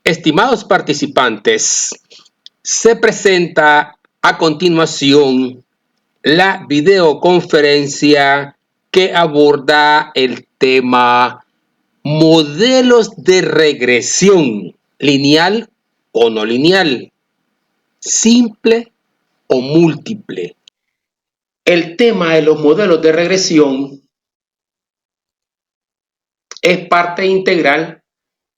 Estimados participantes, se presenta a continuación la videoconferencia que aborda el tema modelos de regresión lineal o no lineal, simple o múltiple. El tema de los modelos de regresión es parte integral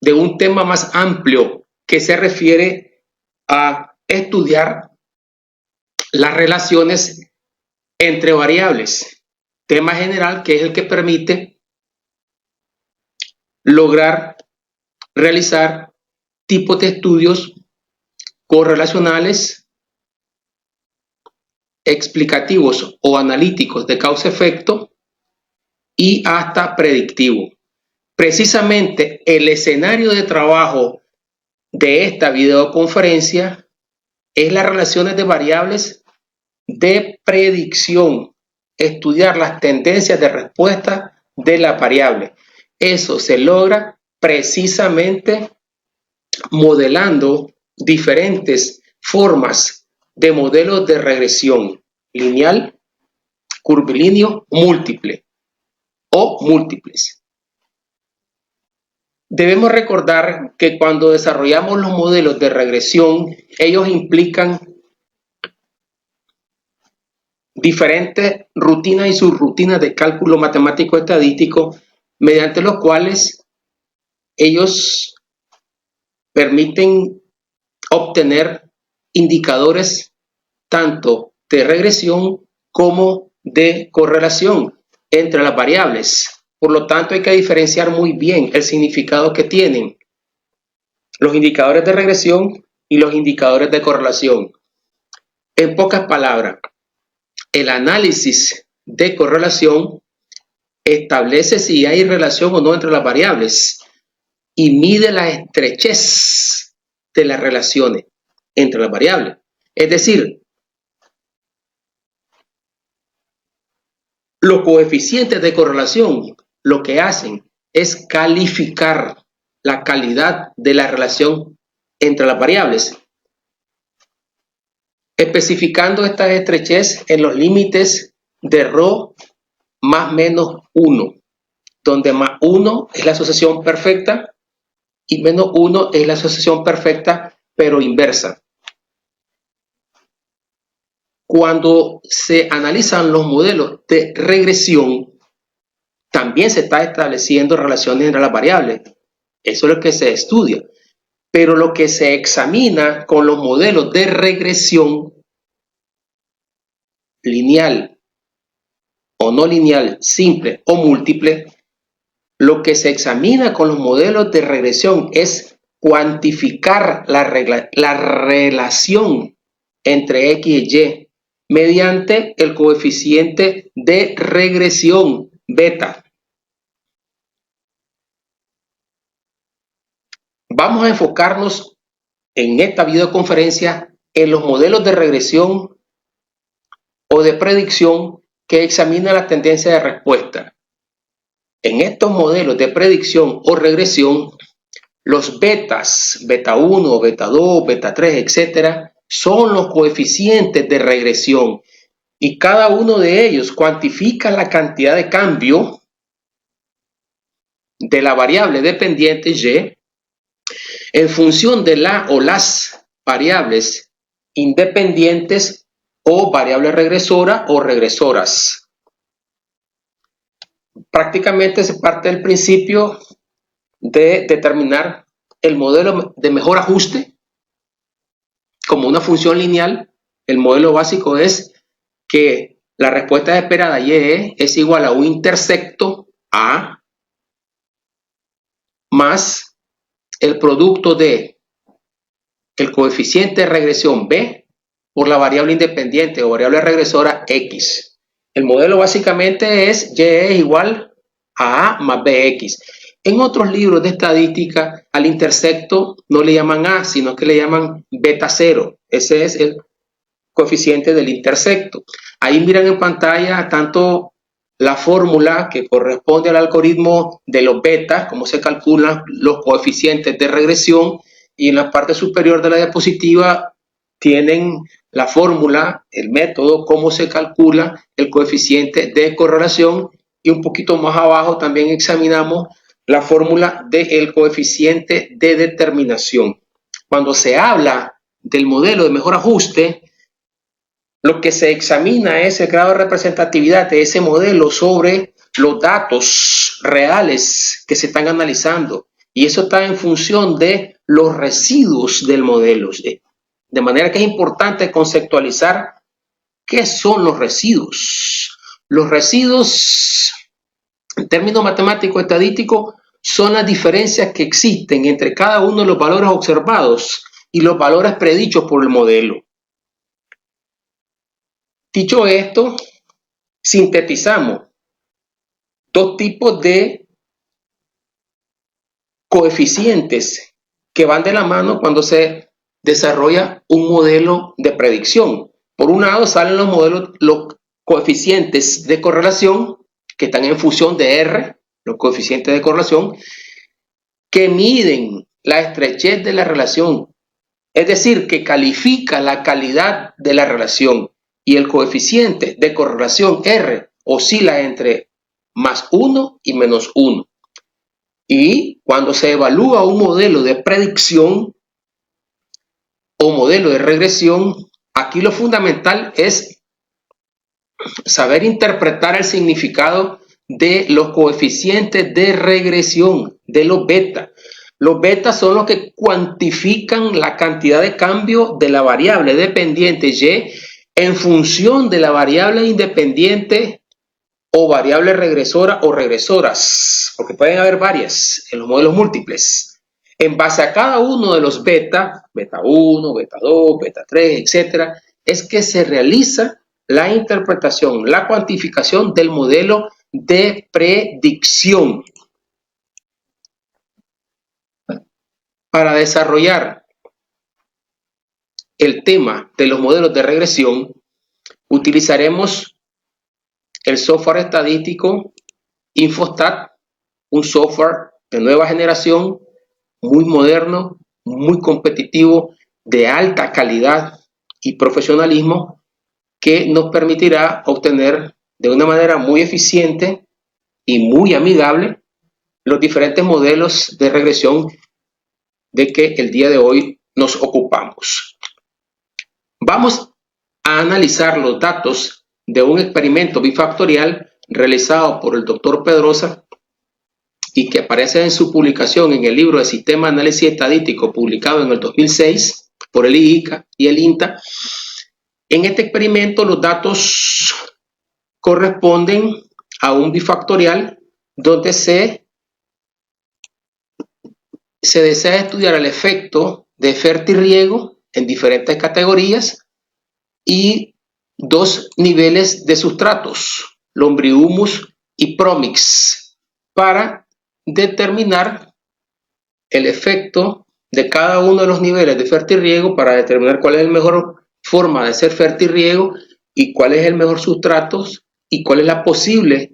de un tema más amplio que se refiere a estudiar las relaciones entre variables, tema general que es el que permite lograr realizar tipos de estudios correlacionales, explicativos o analíticos de causa-efecto y hasta predictivo. Precisamente el escenario de trabajo de esta videoconferencia es las relaciones de variables de predicción, estudiar las tendencias de respuesta de la variable. Eso se logra precisamente modelando diferentes formas de modelos de regresión lineal, curvilíneo, múltiple o múltiples. Debemos recordar que cuando desarrollamos los modelos de regresión, ellos implican diferentes rutinas y subrutinas de cálculo matemático estadístico, mediante los cuales ellos permiten obtener indicadores tanto de regresión como de correlación entre las variables. Por lo tanto, hay que diferenciar muy bien el significado que tienen los indicadores de regresión y los indicadores de correlación. En pocas palabras, el análisis de correlación establece si hay relación o no entre las variables y mide la estrechez de las relaciones entre las variables. Es decir, los coeficientes de correlación lo que hacen es calificar la calidad de la relación entre las variables, especificando esta estrechez en los límites de ρ más menos 1, donde más 1 es la asociación perfecta y menos 1 es la asociación perfecta pero inversa. Cuando se analizan los modelos de regresión, también se está estableciendo relaciones entre las variables. Eso es lo que se estudia. Pero lo que se examina con los modelos de regresión lineal o no lineal, simple o múltiple, lo que se examina con los modelos de regresión es cuantificar la relación entre X y Y mediante el coeficiente de regresión beta. Vamos a enfocarnos en esta videoconferencia en los modelos de regresión o de predicción que examinan la tendencia de respuesta. En estos modelos de predicción o regresión, los betas, beta 1, beta 2, beta 3, etcétera, son los coeficientes de regresión y cada uno de ellos cuantifica la cantidad de cambio de la variable dependiente Y en función de la o las variables independientes o variables regresoras o regresoras. Prácticamente se parte del principio de determinar el modelo de mejor ajuste como una función lineal. El modelo básico es que la respuesta esperada Y es igual a un intersecto A más el producto de el coeficiente de regresión B por la variable independiente o variable regresora X. El modelo básicamente es Y es igual a A más BX. En otros libros de estadística al intersecto no le llaman A, sino que le llaman beta 0. Ese es el coeficiente del intersecto. Ahí miran en pantalla tanto la fórmula que corresponde al algoritmo de los betas, cómo se calculan los coeficientes de regresión, y en la parte superior de la diapositiva tienen la fórmula, el método, cómo se calcula el coeficiente de correlación, y un poquito más abajo también examinamos la fórmula del coeficiente de determinación. Cuando se habla del modelo de mejor ajuste, lo que se examina es el grado de representatividad de ese modelo sobre los datos reales que se están analizando. Y eso está en función de los residuos del modelo. De manera que es importante conceptualizar qué son los residuos. Los residuos, en términos matemáticos estadísticos, son las diferencias que existen entre cada uno de los valores observados y los valores predichos por el modelo. Dicho esto, sintetizamos dos tipos de coeficientes que van de la mano cuando se desarrolla un modelo de predicción. Por un lado salen los modelos, los coeficientes de correlación que están en función de R, los coeficientes de correlación, que miden la estrechez de la relación, es decir, que califica la calidad de la relación, y el coeficiente de correlación R oscila entre +1 y -1. Y cuando se evalúa un modelo de predicción o modelo de regresión, aquí lo fundamental es saber interpretar el significado de los coeficientes de regresión, de los beta. Los betas son los que cuantifican la cantidad de cambio de la variable dependiente Y en función de la variable independiente o variable regresora o regresoras, porque pueden haber varias en los modelos múltiples. En base a cada uno de los beta 1, beta 2, beta 3, etcétera, es que se realiza la interpretación, la cuantificación del modelo de predicción. Para desarrollar el tema de los modelos de regresión, utilizaremos el software estadístico Infostat, un software de nueva generación, muy moderno, muy competitivo, de alta calidad y profesionalismo, que nos permitirá obtener de una manera muy eficiente y muy amigable los diferentes modelos de regresión de que el día de hoy nos ocupamos. Vamos a analizar los datos de un experimento bifactorial realizado por el doctor Pedrosa y que aparece en su publicación en el libro de Sistema de Análisis Estadístico publicado en el 2006 por el IICA y el INTA. En este experimento los datos corresponden a un bifactorial donde se desea estudiar el efecto de fertirriego en diferentes categorías y dos niveles de sustratos, Lombrihumus y Promix, para determinar el efecto de cada uno de los niveles de fertirriego, para determinar cuál es la mejor forma de hacer fertirriego y cuál es el mejor sustrato y cuál es la posible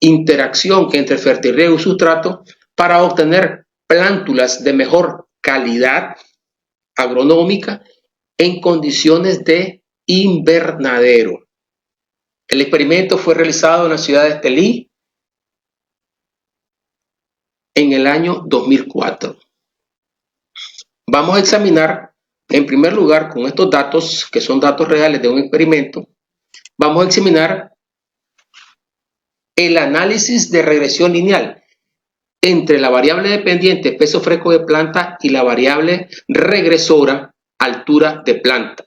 interacción que entre fertirriego y sustrato para obtener plántulas de mejor calidad agronómica en condiciones de invernadero. El experimento fue realizado en la ciudad de Estelí en el año 2004. Vamos a examinar, en primer lugar, con estos datos, que son datos reales de un experimento, vamos a examinar el análisis de regresión lineal entre la variable dependiente peso fresco de planta y la variable regresora altura de planta,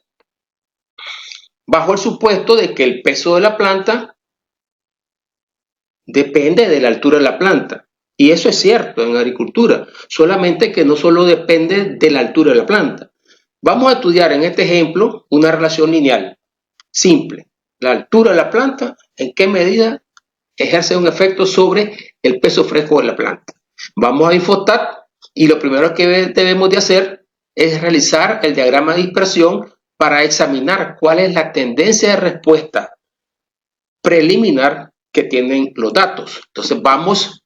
bajo el supuesto de que el peso de la planta depende de la altura de la planta. Y eso es cierto en agricultura, solamente que no solo depende de la altura de la planta. Vamos a estudiar en este ejemplo una relación lineal simple. La altura de la planta, en qué medida ejerce un efecto sobre el peso fresco de la planta. Vamos a Infostat y lo primero que debemos de hacer es realizar el diagrama de dispersión para examinar cuál es la tendencia de respuesta preliminar que tienen los datos. Entonces vamos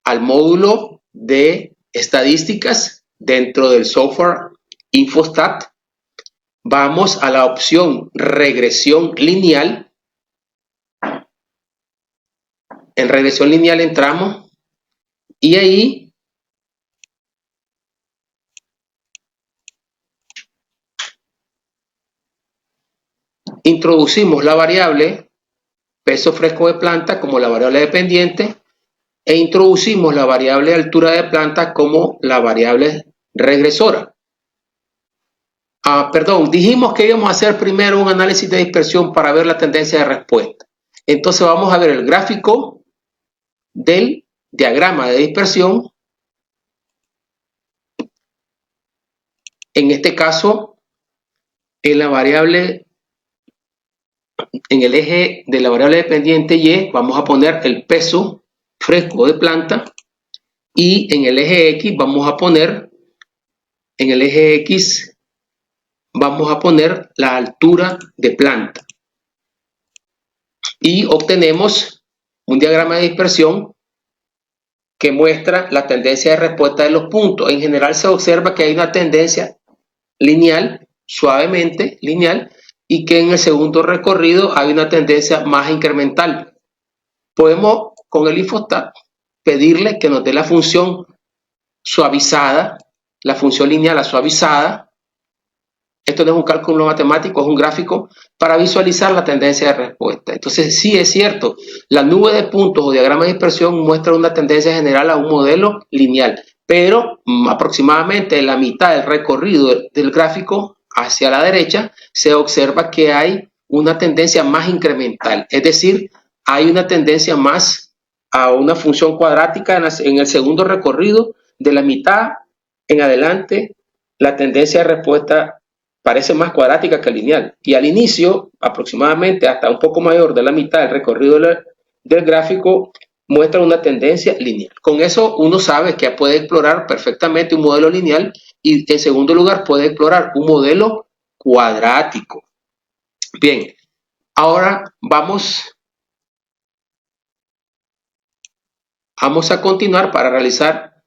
al módulo de estadísticas dentro del software Infostat, vamos a la opción regresión lineal. En regresión lineal entramos y ahí introducimos la variable peso fresco de planta como la variable dependiente e introducimos la variable altura de planta como la variable regresora. Perdón, dijimos que íbamos a hacer primero un análisis de dispersión para ver la tendencia de respuesta. Entonces vamos a ver el gráfico del diagrama de dispersión. En este caso, en el eje de la variable dependiente Y, vamos a poner el peso fresco de planta y en el eje X vamos a poner, la altura de planta y obtenemos un diagrama de dispersión que muestra la tendencia de respuesta de los puntos. En general se observa que hay una tendencia lineal, suavemente lineal, y que en el segundo recorrido hay una tendencia más incremental. Podemos con el Infostat pedirle que nos dé la función suavizada, la función lineal suavizada. Esto no es un cálculo matemático, es un gráfico para visualizar la tendencia de respuesta. Entonces sí es cierto, la nube de puntos o diagrama de dispersión muestra una tendencia general a un modelo lineal, pero aproximadamente en la mitad del recorrido del gráfico hacia la derecha se observa que hay una tendencia más incremental, es decir, hay una tendencia más a una función cuadrática en el segundo recorrido. De la mitad en adelante la tendencia de respuesta parece más cuadrática que lineal, y al inicio, aproximadamente hasta un poco mayor de la mitad del recorrido del gráfico, muestra una tendencia lineal. Con eso uno sabe que puede explorar perfectamente un modelo lineal y en segundo lugar puede explorar un modelo cuadrático. Bien, ahora vamos a continuar para realizar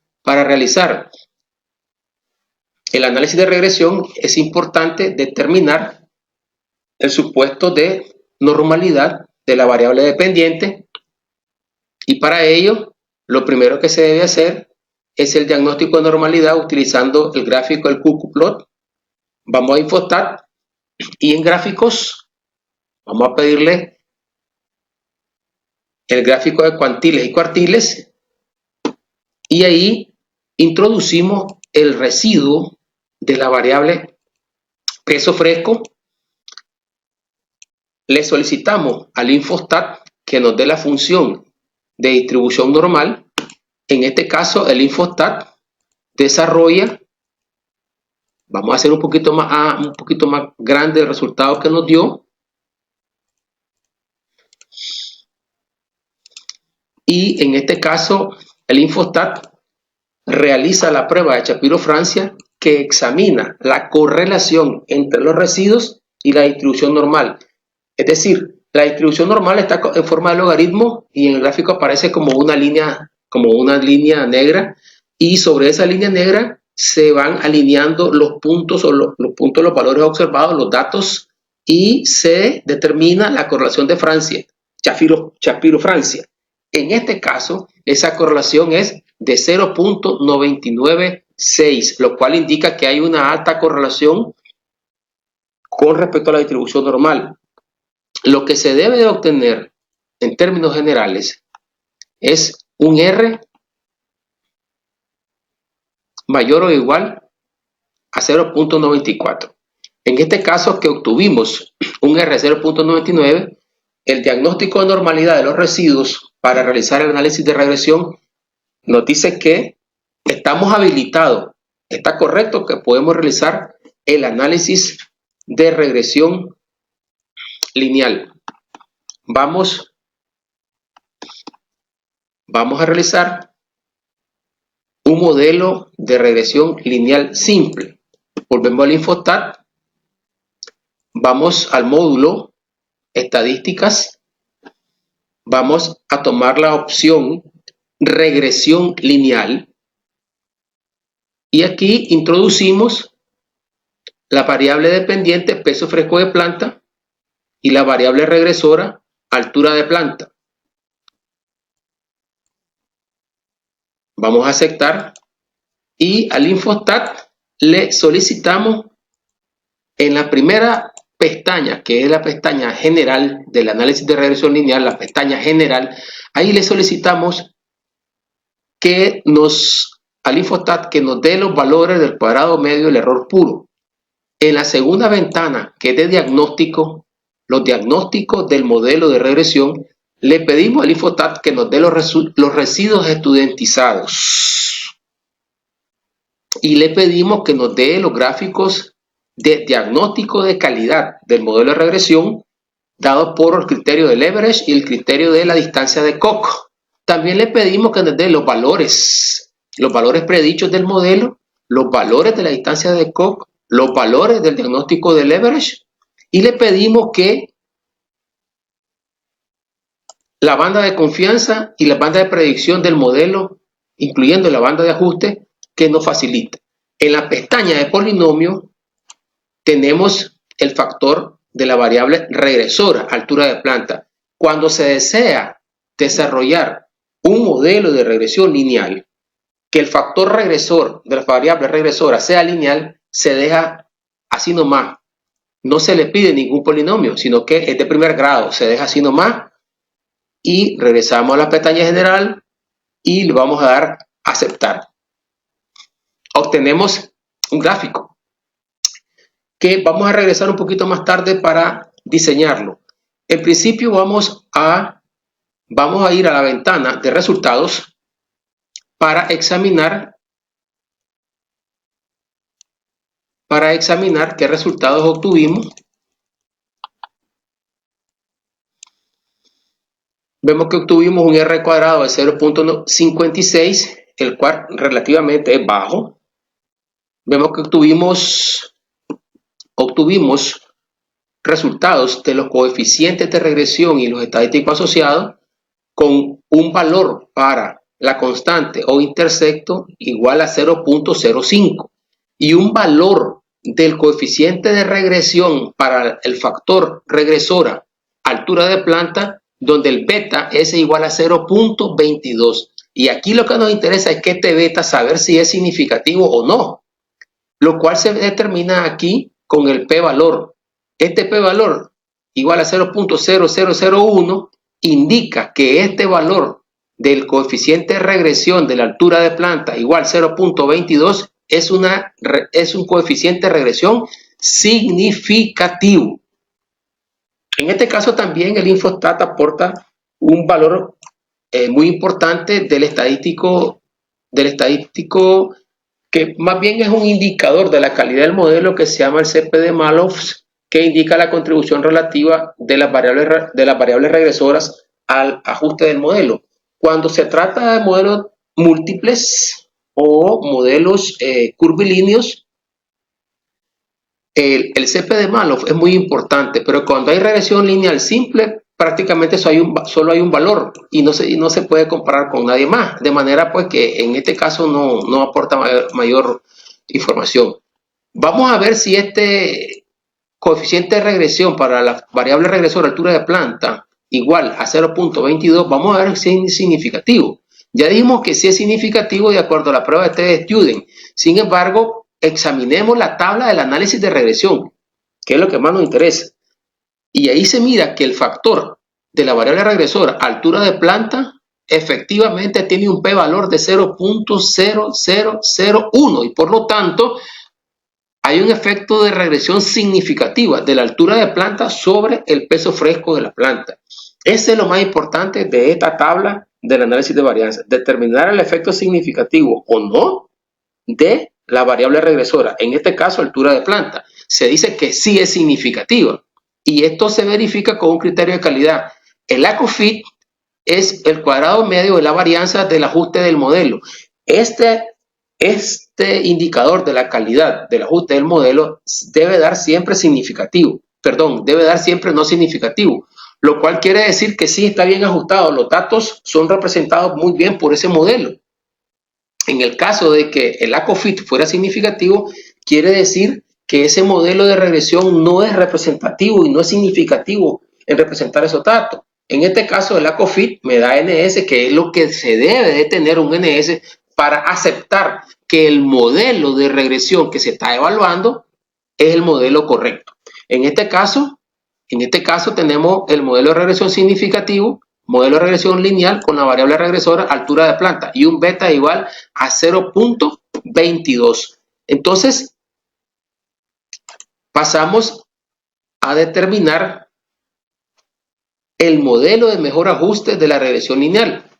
el análisis de regresión. Es importante determinar el supuesto de normalidad de la variable dependiente y para ello lo primero que se debe hacer es el diagnóstico de normalidad utilizando el gráfico del QQplot. Vamos a Infostat y en gráficos vamos a pedirle el gráfico de cuantiles y cuartiles y ahí introducimos el residuo de la variable peso fresco. Le solicitamos al Infostat que nos dé la función de distribución normal. En este caso el Infostat desarrolla, vamos a hacer un poquito más grande el resultado que nos dio, y en este caso el Infostat realiza la prueba de Shapiro-Francia que examina la correlación entre los residuos y la distribución normal. Es decir, la distribución normal está en forma de logaritmo y en el gráfico aparece como una línea negra, y sobre esa línea negra se van alineando los puntos los valores observados, los datos, y se determina la correlación de Francia, Shapiro-Francia. En este caso, esa correlación es de 0.996, lo cual indica que hay una alta correlación con respecto a la distribución normal. Lo que se debe de obtener en términos generales es un R mayor o igual a 0.94. En este caso que obtuvimos un R 0.99, el diagnóstico de normalidad de los residuos para realizar el análisis de regresión nos dice que estamos habilitados, está correcto que podemos realizar el análisis de regresión lineal. Vamos a realizar un modelo de regresión lineal simple. Volvemos al Infostat, vamos al módulo estadísticas, vamos a tomar la opción regresión lineal y aquí introducimos la variable dependiente, peso fresco de planta, y la variable regresora, altura de planta. Vamos a aceptar y al Infostat le solicitamos en la primera pestaña, que es la pestaña general del análisis de regresión lineal, la pestaña general, ahí le solicitamos que al Infostat que nos dé los valores del cuadrado medio del error puro. En la segunda ventana, que es de diagnóstico, los diagnósticos del modelo de regresión, le pedimos al Infostat que nos dé los residuos estudiantizados. Y le pedimos que nos dé los gráficos de diagnóstico de calidad del modelo de regresión dado por el criterio de leverage y el criterio de la distancia de Koch. También le pedimos que nos dé los valores predichos del modelo, los valores de la distancia de Koch, los valores del diagnóstico de leverage, y le pedimos que la banda de confianza y la banda de predicción del modelo, incluyendo la banda de ajuste, que nos facilita. En la pestaña de polinomio tenemos el factor de la variable regresora, altura de planta. Cuando se desea desarrollar un modelo de regresión lineal, que el factor regresor de la variable regresora sea lineal, se deja así nomás. No se le pide ningún polinomio, sino que es de primer grado, se deja así nomás y regresamos a la pestaña general y le vamos a dar a aceptar. Obtenemos un gráfico que vamos a regresar un poquito más tarde para diseñarlo. En principio vamos a ir a la ventana de resultados para examinar qué resultados obtuvimos. Vemos que obtuvimos un R cuadrado de 0.56, el cual relativamente es bajo. Vemos que obtuvimos resultados de los coeficientes de regresión y los estadísticos asociados con un valor para la constante o intersecto igual a 0.05 y un valor del coeficiente de regresión para el factor regresora altura de planta donde el beta es igual a 0.22. Y aquí lo que nos interesa es que este beta, saber si es significativo o no, lo cual se determina aquí con el p-valor. Este p-valor igual a 0.0001 indica que este valor del coeficiente de regresión de la altura de planta igual 0.22 es un coeficiente de regresión significativo. En este caso también el Infostat aporta un valor muy importante del estadístico que más bien es un indicador de la calidad del modelo que se llama el CP de Mallow, que indica la contribución relativa de las variables regresoras al ajuste del modelo. Cuando se trata de modelos múltiples o modelos curvilíneos, el CP de Mallow es muy importante, pero cuando hay regresión lineal simple, prácticamente solo hay un valor y no se puede comparar con nadie más, de manera pues que en este caso no aporta mayor información. Vamos a ver si este coeficiente de regresión para la variable regresora altura de planta igual a 0.22, vamos a ver si es significativo. Ya dijimos que sí es significativo de acuerdo a la prueba de test de Student. Sin embargo, examinemos la tabla del análisis de regresión, que es lo que más nos interesa. Y ahí se mira que el factor de la variable regresora altura de planta efectivamente tiene un p-valor de 0.0001 y por lo tanto hay un efecto de regresión significativa de la altura de planta sobre el peso fresco de la planta. Ese es lo más importante de esta tabla del análisis de varianza, determinar el efecto significativo o no de la variable regresora, en este caso altura de planta. Se dice que sí es significativa y esto se verifica con un criterio de calidad. El ACOFIT es el cuadrado medio de la varianza del ajuste del modelo. Este indicador de la calidad del ajuste del modelo debe dar siempre no significativo, lo cual quiere decir que sí está bien ajustado. Los datos son representados muy bien por ese modelo. En el caso de que el ACOFIT fuera significativo, quiere decir que ese modelo de regresión no es representativo y no es significativo en representar esos datos. En este caso, el ACOFIT me da NS, que es lo que se debe de tener un NS para aceptar que el modelo de regresión que se está evaluando es el modelo correcto. En este caso tenemos el modelo de regresión significativo, modelo de regresión lineal con la variable regresora altura de planta y un beta igual a 0.22. Entonces, pasamos a determinar el modelo de mejor ajuste de la regresión lineal,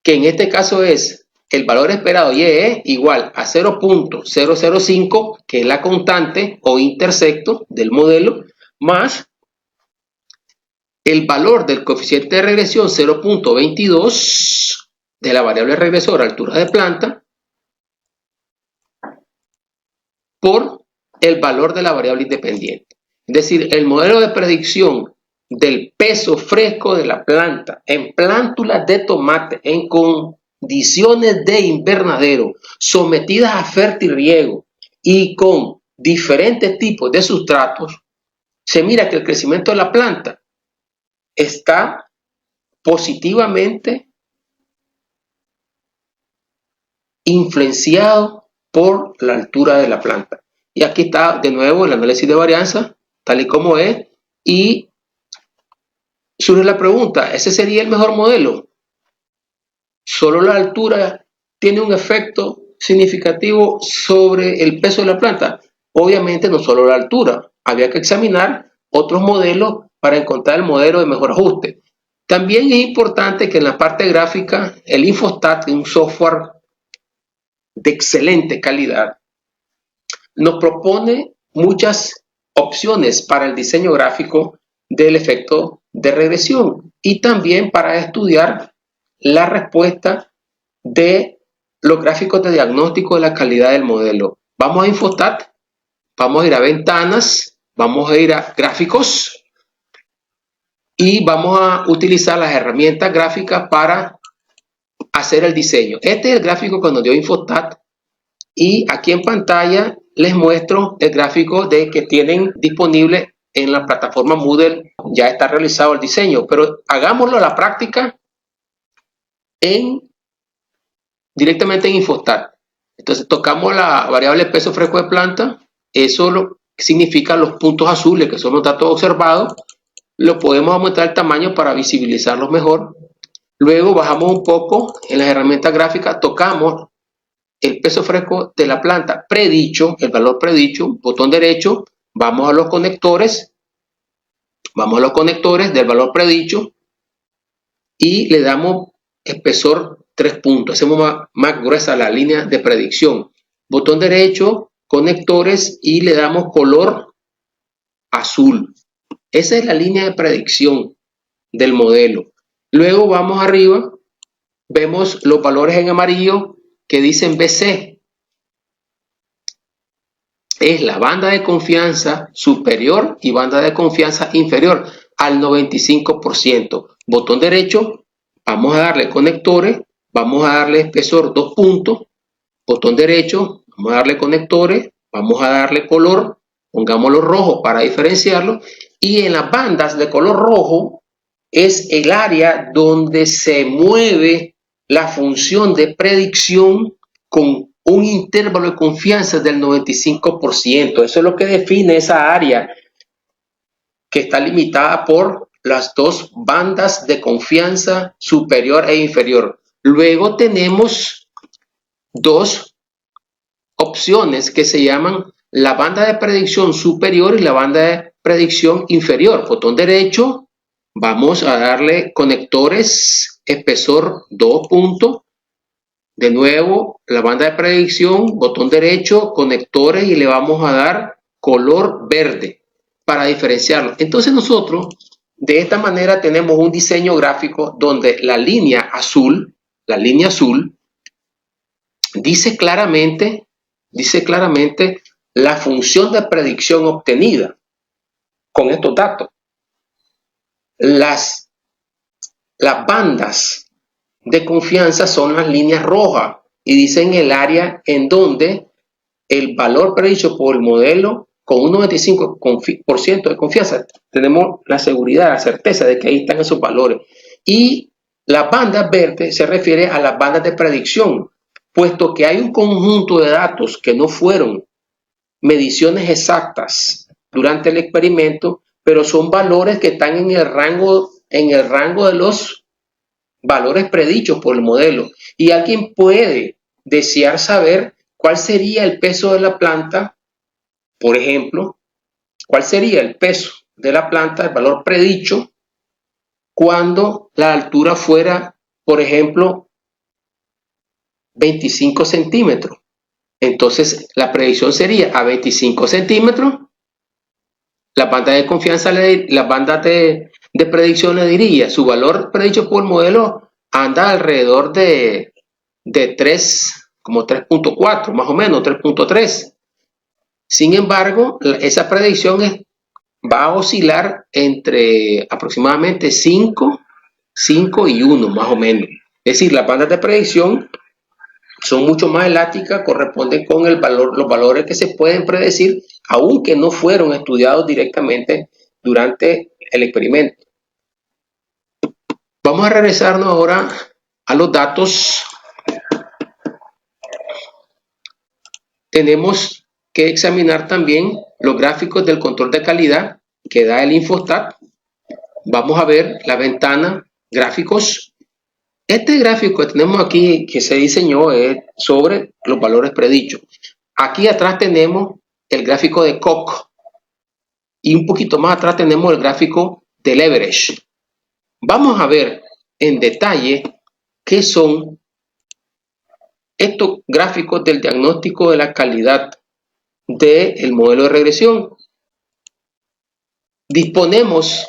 que en este caso es el valor esperado YE igual a 0.005, que es la constante o intersecto del modelo, más el valor del coeficiente de regresión 0.22 de la variable regresora altura de planta por el valor de la variable independiente. Es decir, el modelo de predicción del peso fresco de la planta en plántulas de tomate en condiciones de invernadero sometidas a fértil riego y con diferentes tipos de sustratos, se mira que el crecimiento de la planta está positivamente influenciado por la altura de la planta. Y aquí está de nuevo el análisis de varianza, tal y como es, y surge la pregunta, ¿ese sería el mejor modelo? ¿Solo la altura tiene un efecto significativo sobre el peso de la planta? Obviamente no solo la altura, había que examinar otros modelos para encontrar el modelo de mejor ajuste. También es importante que en la parte gráfica el Infostat, un software de excelente calidad, nos propone muchas opciones para el diseño gráfico del efecto de regresión y también para estudiar la respuesta de los gráficos de diagnóstico de la calidad del modelo. Vamos a Infostat, vamos a ir a ventanas, vamos a ir a gráficos y vamos a utilizar las herramientas gráficas para hacer el diseño. Este es el gráfico que nos dio Infostat y aquí en pantalla les muestro el gráfico de que tienen disponible en la plataforma Moodle. Ya está realizado el diseño, pero hagámoslo a la práctica directamente en Infostat. Entonces tocamos la variable peso fresco de planta, eso significa los puntos azules que son los datos observados, lo podemos aumentar el tamaño para visibilizarlos mejor. Luego bajamos un poco en las herramientas gráficas, tocamos el peso fresco de la planta predicho, el valor predicho, botón derecho, vamos a los conectores del valor predicho y le damos espesor 3 puntos, hacemos más gruesa la línea de predicción. Botón derecho, conectores y le damos color azul. Esa es la línea de predicción del modelo. Luego vamos arriba, vemos los valores en amarillo que dicen BC. Es la banda de confianza superior y banda de confianza inferior al 95%. Botón derecho, vamos a darle conectores, vamos a darle espesor 2 puntos. Botón derecho, vamos a darle conectores, vamos a darle color, pongámoslo rojo para diferenciarlo. Y en las bandas de color rojo es el área donde se mueve la función de predicción con un intervalo de confianza del 95%. Eso es lo que define esa área que está limitada por las dos bandas de confianza superior e inferior. Luego tenemos dos opciones que se llaman la banda de predicción superior y la banda de predicción inferior. Botón derecho, vamos a darle conectores, espesor 2 puntos. De nuevo, la banda de predicción, botón derecho, conectores y le vamos a dar color verde para diferenciarlo. Entonces nosotros de esta manera tenemos un diseño gráfico donde la línea azul dice claramente la función de predicción obtenida con estos datos. Las bandas de confianza son las líneas rojas y dicen el área en donde el valor predicho por el modelo con un 95% de confianza, tenemos la seguridad, la certeza de que ahí están esos valores. Y las bandas verdes se refiere a las bandas de predicción, puesto que hay un conjunto de datos que no fueron mediciones exactas durante el experimento, pero son valores que están en el rango de los valores predichos por el modelo. Y alguien puede desear saber cuál sería el peso de la planta, por ejemplo, cuál sería el peso de la planta, el valor predicho, cuando la altura fuera, por ejemplo, 25 centímetros. Entonces, la predicción sería a 25 centímetros, la banda de confianza, la banda de predicción le diría, su valor predicho por el modelo anda alrededor de 3, como 3.4, más o menos, 3.3. Sin embargo, esa predicción va a oscilar entre aproximadamente 5 y 1, más o menos. Es decir, las bandas de predicción son mucho más elásticas, corresponden con los valores que se pueden predecir, aunque no fueron estudiados directamente durante el experimento. Vamos a regresarnos ahora a los datos. Tenemos que examinar también los gráficos del control de calidad que da el Infostat. Vamos a ver la ventana gráficos. Este gráfico que tenemos aquí, que se diseñó, es sobre los valores predichos. Aquí atrás tenemos el gráfico de Koch y un poquito más atrás tenemos el gráfico del average. Vamos a ver en detalle qué son estos gráficos del diagnóstico de la calidad del modelo de regresión. Disponemos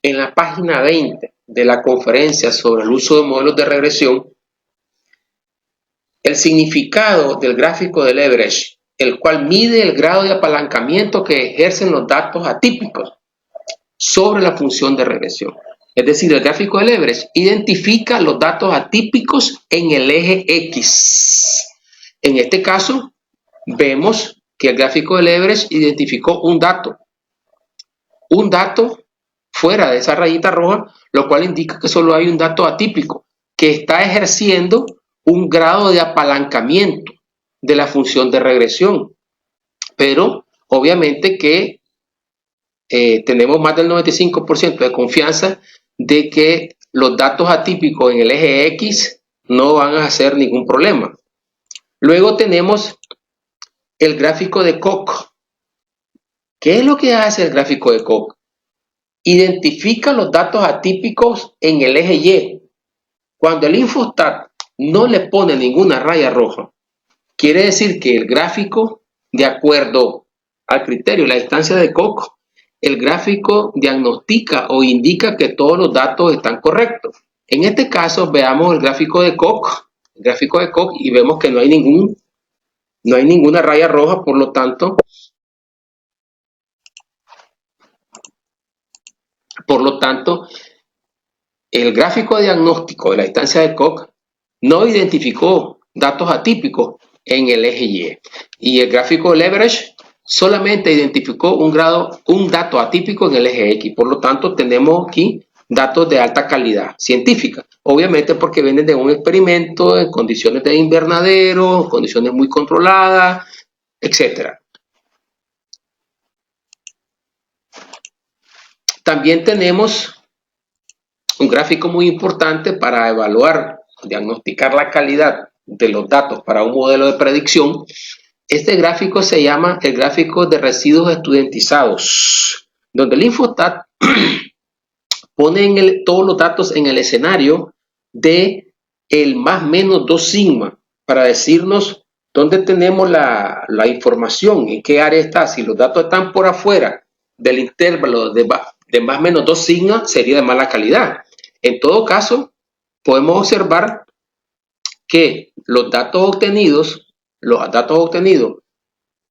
en la página 20 de la conferencia sobre el uso de modelos de regresión el significado del gráfico del average, el cual mide el grado de apalancamiento que ejercen los datos atípicos sobre la función de regresión. Es decir, el gráfico del average identifica los datos atípicos en el eje X. En este caso, vemos que el gráfico del average identificó un dato fuera de esa rayita roja, lo cual indica que solo hay un dato atípico que está ejerciendo un grado de apalancamiento de la función de regresión. Pero obviamente que tenemos más del 95% de confianza de que los datos atípicos en el eje X no van a hacer ningún problema. Luego tenemos el gráfico de Koch. ¿Qué es lo que hace el gráfico de Koch? Identifica los datos atípicos en el eje Y. Cuando el Infostat no le pone ninguna raya roja, quiere decir que el gráfico, de acuerdo al criterio de la distancia de Koch, el gráfico diagnostica o indica que todos los datos están correctos. En este caso, veamos el gráfico de Koch, y vemos que no hay ninguna raya roja, por lo tanto, el gráfico diagnóstico de la distancia de Koch no identificó datos atípicos en el eje Y. Y el gráfico del average solamente identificó un dato atípico en el eje X. Por lo tanto, tenemos aquí datos de alta calidad científica. Obviamente porque vienen de un experimento en condiciones de invernadero, condiciones muy controladas, etc. También tenemos un gráfico muy importante para evaluar, diagnosticar la calidad de los datos para un modelo de predicción. Este gráfico se llama el gráfico de residuos estudiantizados, donde el Infostat pone todos los datos en el escenario de el más menos 2 sigma para decirnos dónde tenemos la información, en qué área está. Si los datos están por afuera del intervalo de más menos 2 sigma, sería de mala calidad. En todo caso, podemos observar que los datos obtenidos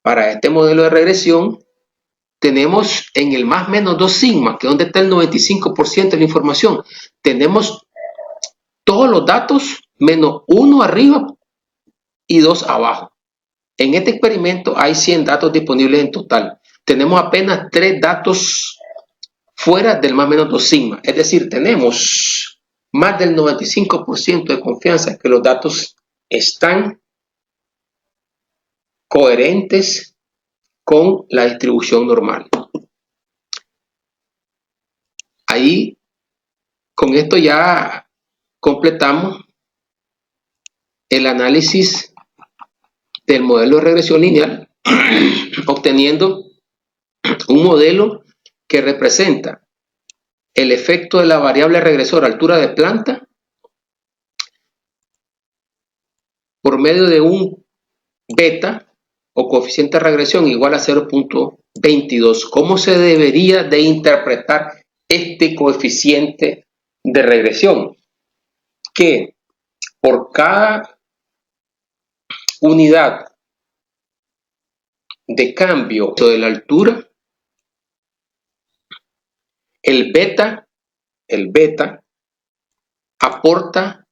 para este modelo de regresión, tenemos en el más menos 2 sigma, que es donde está el 95% de la información, tenemos todos los datos menos 1 arriba y 2 abajo. En este experimento hay 100 datos disponibles en total. Tenemos apenas 3 datos fuera del más o menos 2 sigma. Es decir, tenemos más del 95% de confianza que los datos están coherentes con la distribución normal. Ahí, con esto ya completamos el análisis del modelo de regresión lineal, obteniendo un modelo que representa el efecto de la variable regresora altura de planta por medio de un beta o coeficiente de regresión igual a 0.22. ¿Cómo se debería de interpretar este coeficiente de regresión? Que por cada unidad de cambio de la altura, el beta aporta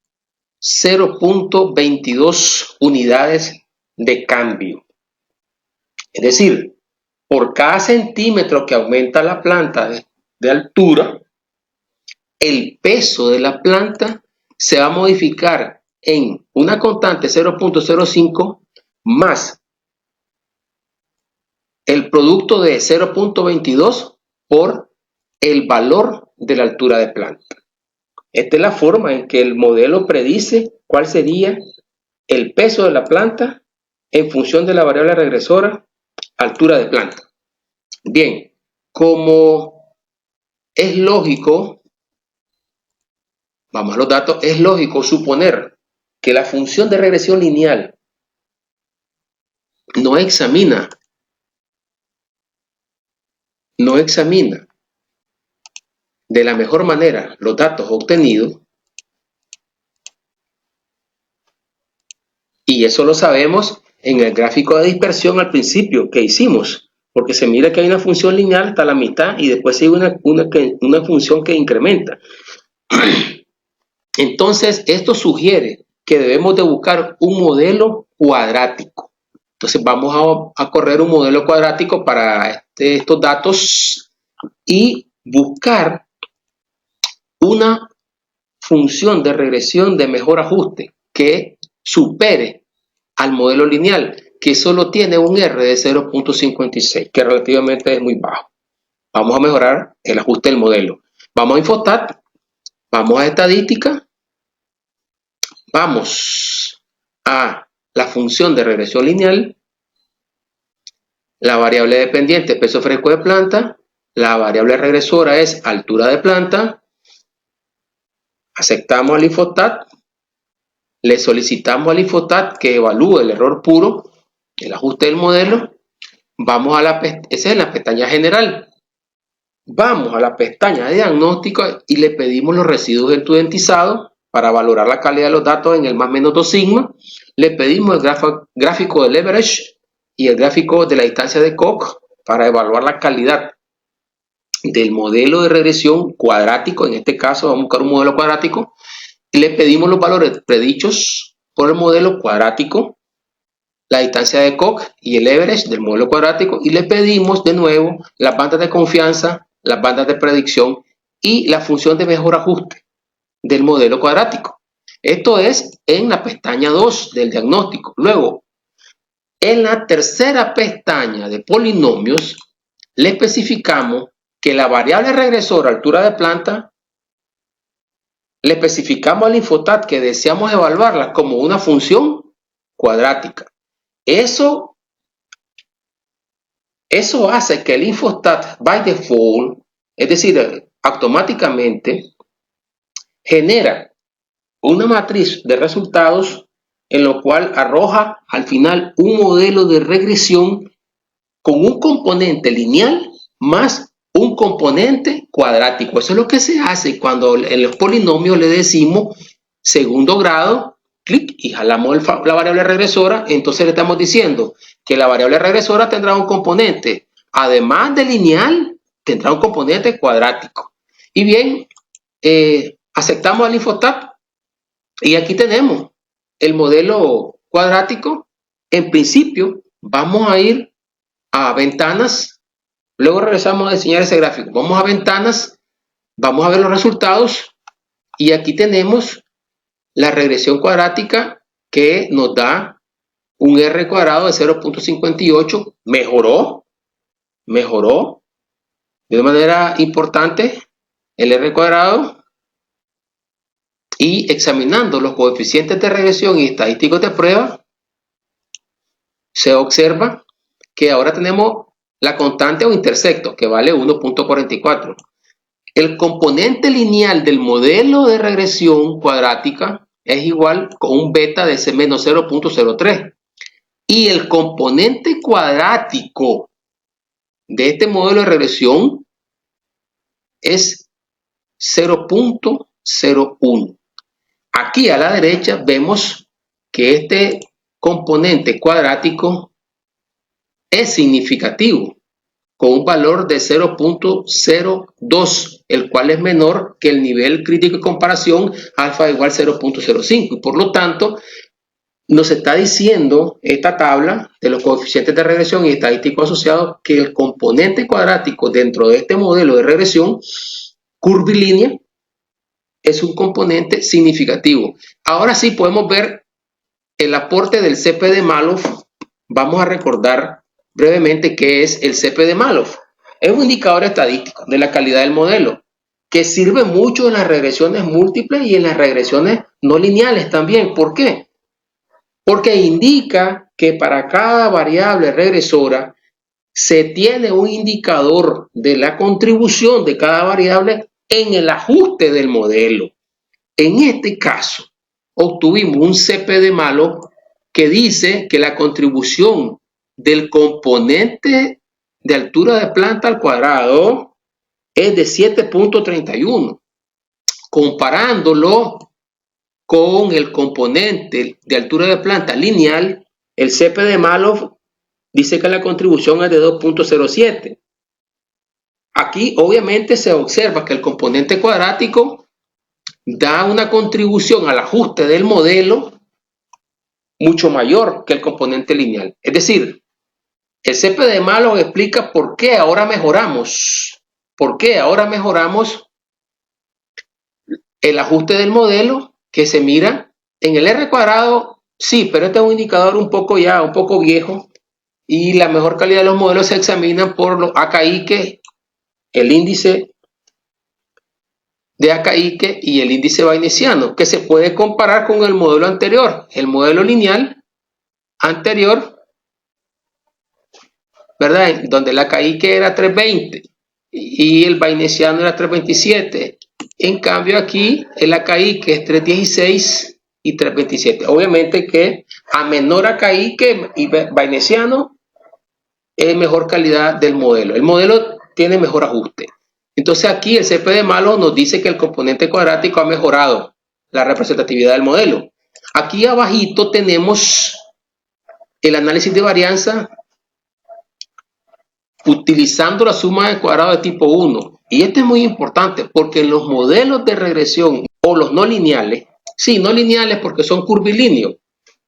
0.22 unidades de cambio. Es decir, por cada centímetro que aumenta la planta de altura, el peso de la planta se va a modificar en una constante 0.05 más el producto de 0.22 por el valor de la altura de planta. Esta es la forma en que el modelo predice cuál sería el peso de la planta en función de la variable regresora altura de planta. Bien, como es lógico, vamos a los datos, es lógico suponer que la función de regresión lineal no examina de la mejor manera los datos obtenidos, y eso lo sabemos en el gráfico de dispersión al principio que hicimos, porque se mira que hay una función lineal hasta la mitad y después sigue una función que incrementa. Entonces, esto sugiere que debemos de buscar un modelo cuadrático. Entonces, vamos a correr un modelo cuadrático para estos datos y buscar una función de regresión de mejor ajuste que supere al modelo lineal, que solo tiene un R de 0.56, que relativamente es muy bajo. Vamos a mejorar el ajuste del modelo. Vamos a Infostat, vamos a estadística, vamos a la función de regresión lineal, la variable dependiente peso fresco de planta, la variable regresora es altura de planta, aceptamos al Infostat, le solicitamos al Infostat que evalúe el error puro, el ajuste del modelo, vamos a esa es la pestaña general, vamos a la pestaña de diagnóstico y le pedimos los residuos estudiantizados para valorar la calidad de los datos en el más menos 2 sigma, le pedimos el gráfico de leverage y el gráfico de la distancia de Koch para evaluar la calidad del modelo de regresión cuadrático, en este caso vamos a buscar un modelo cuadrático, y le pedimos los valores predichos por el modelo cuadrático, la distancia de Koch y el leverage del modelo cuadrático, y le pedimos de nuevo las bandas de confianza, las bandas de predicción y la función de mejor ajuste del modelo cuadrático. Esto es en la pestaña 2 del diagnóstico. Luego, en la tercera pestaña de polinomios, le especificamos que la variable regresora altura de planta, le especificamos al Infostat que deseamos evaluarla como una función cuadrática. Eso hace que el Infostat by default, es decir, automáticamente, genera una matriz de resultados en lo cual arroja al final un modelo de regresión con un componente lineal más un componente cuadrático. Eso es lo que se hace cuando en los polinomios le decimos segundo grado, clic y jalamos la variable regresora. Entonces le estamos diciendo que la variable regresora tendrá un componente, además de lineal, tendrá un componente cuadrático. Y bien, aceptamos al Infostat y aquí tenemos el modelo cuadrático En principio, vamos a ir a ventanas, luego regresamos a diseñar ese gráfico. Vamos a ventanas, vamos a ver los resultados y aquí tenemos la regresión cuadrática que nos da un R cuadrado de 0.58. Mejoró de una manera importante el R cuadrado. Y examinando los coeficientes de regresión y estadísticos de prueba, se observa que ahora tenemos la constante o intersecto, que vale 1.44. El componente lineal del modelo de regresión cuadrática es igual con un beta de menos 0.03. Y el componente cuadrático de este modelo de regresión es 0.01. Aquí a la derecha vemos que este componente cuadrático es significativo, con un valor de 0.02, el cual es menor que el nivel crítico de comparación alfa igual 0.05. Y por lo tanto, nos está diciendo esta tabla de los coeficientes de regresión y estadísticos asociados que el componente cuadrático dentro de este modelo de regresión curvilínea es un componente significativo. Ahora sí podemos ver el aporte del CP de Maloof. Vamos a recordar brevemente qué es el CP de Maloof. Es un indicador estadístico de la calidad del modelo que sirve mucho en las regresiones múltiples y en las regresiones no lineales también. ¿Por qué? Porque indica que para cada variable regresora se tiene un indicador de la contribución de cada variable en el ajuste del modelo. En este caso, obtuvimos un CP de Maloof que dice que la contribución del componente de altura de planta al cuadrado es de 7.31, comparándolo con el componente de altura de planta lineal. El CP de Maloof dice que la contribución es de 2.07. Aquí obviamente se observa que el componente cuadrático da una contribución al ajuste del modelo mucho mayor que el componente lineal. Es decir, el CP de Maloof explica por qué ahora mejoramos. ¿Por qué ahora mejoramos el ajuste del modelo que se mira en el R cuadrado? Sí, pero este es un indicador un poco viejo y la mejor calidad de los modelos se examinan por los AKI, el índice de AKI y el índice bayesiano, que se puede comparar con el modelo anterior, el modelo lineal anterior, ¿verdad? Donde el AKI era 320 y el bayesiano era 327. En cambio aquí el AKI es 316 y 327. Obviamente que a menor AKI y bayesiano es mejor calidad del modelo. El modelo tiene mejor ajuste. Entonces aquí el CP de Maloof nos dice que el componente cuadrático ha mejorado la representatividad del modelo. Aquí abajito tenemos el análisis de varianza utilizando la suma de cuadrados de tipo 1. Y esto es muy importante porque en los modelos de regresión o los no lineales, sí, no lineales porque son curvilíneos,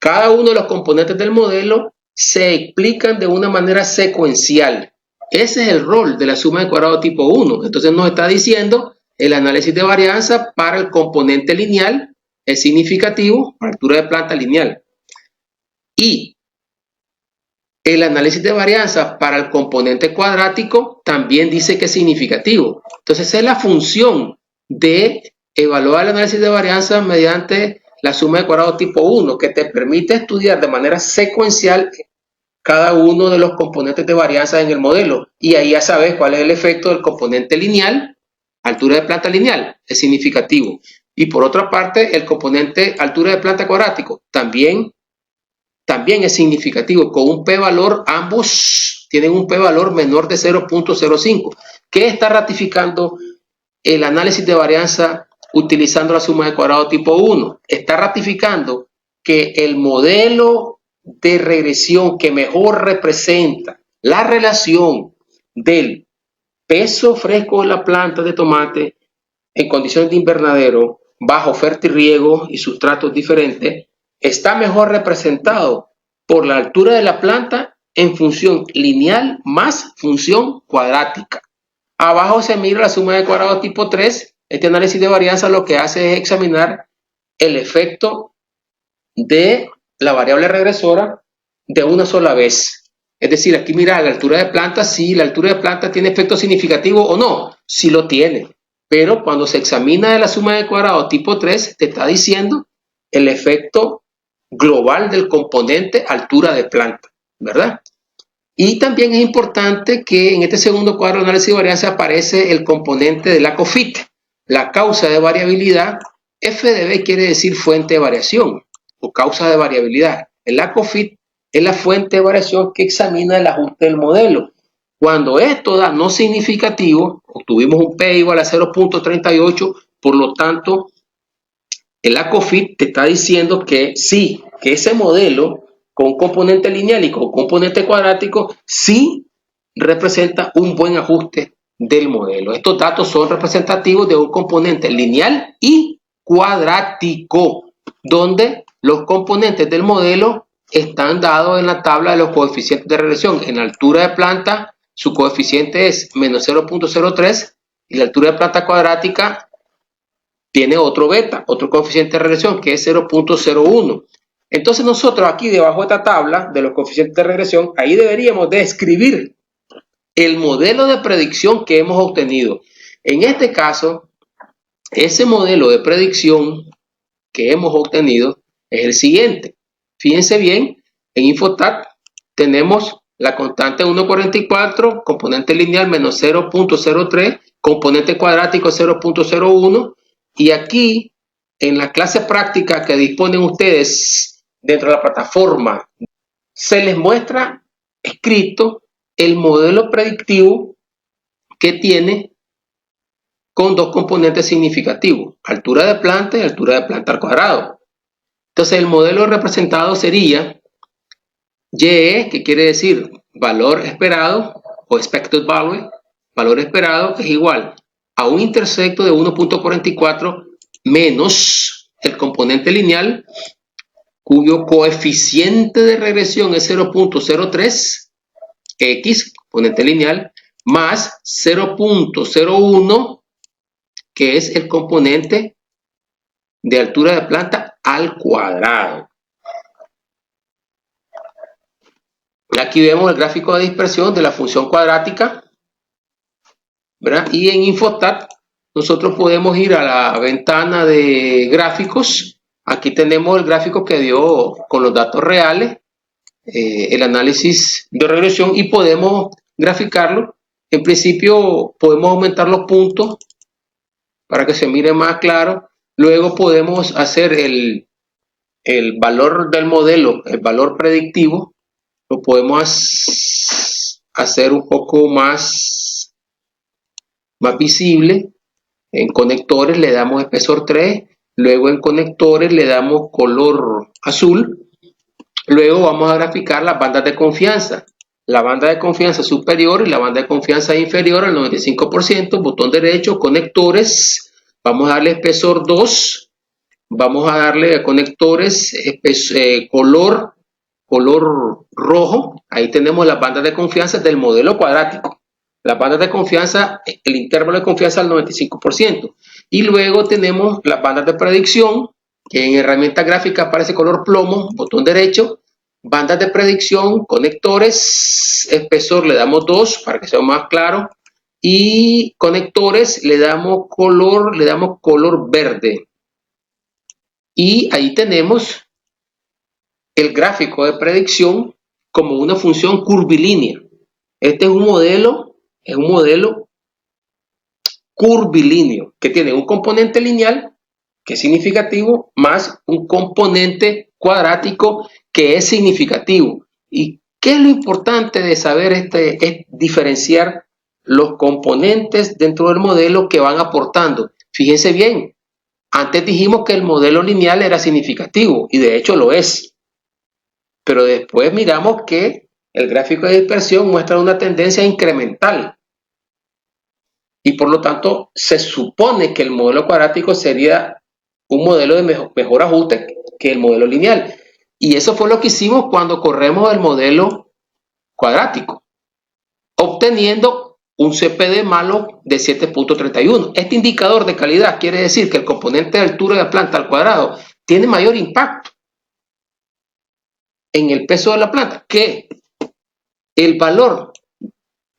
cada uno de los componentes del modelo se explican de una manera secuencial. Ese es el rol de la suma de cuadrados tipo 1. Entonces nos está diciendo el análisis de varianza para el componente lineal es significativo para altura de planta lineal. Y el análisis de varianza para el componente cuadrático también dice que es significativo. Entonces esa es la función de evaluar el análisis de varianza mediante la suma de cuadrados tipo 1, que te permite estudiar de manera secuencial cada uno de los componentes de varianza en el modelo. Y ahí ya sabes cuál es el efecto del componente lineal, altura de planta lineal, es significativo. Y por otra parte, el componente altura de planta cuadrático también es significativo, con un p-valor, ambos tienen un p-valor menor de 0.05. ¿Qué está ratificando el análisis de varianza utilizando la suma de cuadrados tipo 1? Está ratificando que el modelo de regresión que mejor representa la relación del peso fresco de la planta de tomate en condiciones de invernadero, bajo oferta y riego y sustratos diferentes, está mejor representado por la altura de la planta en función lineal más función cuadrática. Abajo se mira la suma de cuadrados tipo 3. Este análisis de varianza lo que hace es examinar el efecto de la variable regresora de una sola vez. Es decir, aquí mira la altura de planta, si la altura de planta tiene efecto significativo o no, sí lo tiene. Pero cuando se examina la suma de cuadrados tipo 3, te está diciendo el efecto global del componente altura de planta, ¿verdad? Y también es importante que en este segundo cuadro de análisis de varianza aparece el componente de la COFIT, la causa de variabilidad. F de B quiere decir fuente de variación o causa de variabilidad. El COFIT es la fuente de variación que examina el ajuste del modelo. Cuando esto da no significativo, obtuvimos un P igual a 0.38, por lo tanto, el ACOFIT te está diciendo que sí, que ese modelo con componente lineal y con componente cuadrático sí representa un buen ajuste del modelo. Estos datos son representativos de un componente lineal y cuadrático, donde los componentes del modelo están dados en la tabla de los coeficientes de regresión. En la altura de planta, su coeficiente es menos 0.03 y la altura de planta cuadrática tiene otro beta, otro coeficiente de regresión que es 0.01. Entonces nosotros aquí debajo de esta tabla de los coeficientes de regresión, ahí deberíamos de escribir el modelo de predicción que hemos obtenido. En este caso, ese modelo de predicción que hemos obtenido es el siguiente. Fíjense bien, en Infostat tenemos la constante 1.44, componente lineal menos 0.03, componente cuadrático 0.01, y aquí en la clase práctica que disponen ustedes dentro de la plataforma, se les muestra escrito el modelo predictivo que tiene con dos componentes significativos, altura de planta y altura de planta al cuadrado. Entonces el modelo representado sería YE, que quiere decir valor esperado o expected value, valor esperado es igual a un intersecto de 1.44 menos el componente lineal cuyo coeficiente de regresión es 0.03, X, componente lineal, más 0.01, que es el componente de altura de planta al cuadrado. Aquí vemos el gráfico de dispersión de la función cuadrática, ¿verdad? Y en Infostat nosotros podemos ir a la ventana de gráficos. Aquí tenemos el gráfico que dio con los datos reales, el análisis de regresión, y podemos graficarlo. En principio podemos aumentar los puntos para que se mire más claro. Luego podemos hacer el valor del modelo, el valor predictivo, lo podemos hacer un poco más visible. En conectores le damos espesor 3, luego en conectores le damos color azul. Luego vamos a graficar las bandas de confianza. La banda de confianza superior y la banda de confianza inferior al 95%, botón derecho, conectores, vamos a darle espesor 2, vamos a darle a conectores color rojo. Ahí tenemos las bandas de confianza del modelo cuadrático. Las bandas de confianza, el intervalo de confianza al 95%. Y luego tenemos las bandas de predicción, que en herramienta gráfica aparece color plomo, botón derecho, bandas de predicción, conectores, espesor le damos 2 para que sea más claro, y conectores le damos color verde. Y ahí tenemos el gráfico de predicción como una función curvilínea. Este es un modelo curvilíneo que tiene un componente lineal que es significativo más un componente cuadrático que es significativo. ¿Y qué es lo importante de saber es diferenciar los componentes dentro del modelo que van aportando? Fíjense bien, antes dijimos que el modelo lineal era significativo y de hecho lo es, pero después miramos que el gráfico de dispersión muestra una tendencia incremental. Y por lo tanto, se supone que el modelo cuadrático sería un modelo de mejor ajuste que el modelo lineal. Y eso fue lo que hicimos cuando corremos el modelo cuadrático, obteniendo un CPD malo de 7.31. Este indicador de calidad quiere decir que el componente de altura de la planta al cuadrado tiene mayor impacto en el peso de la planta que el valor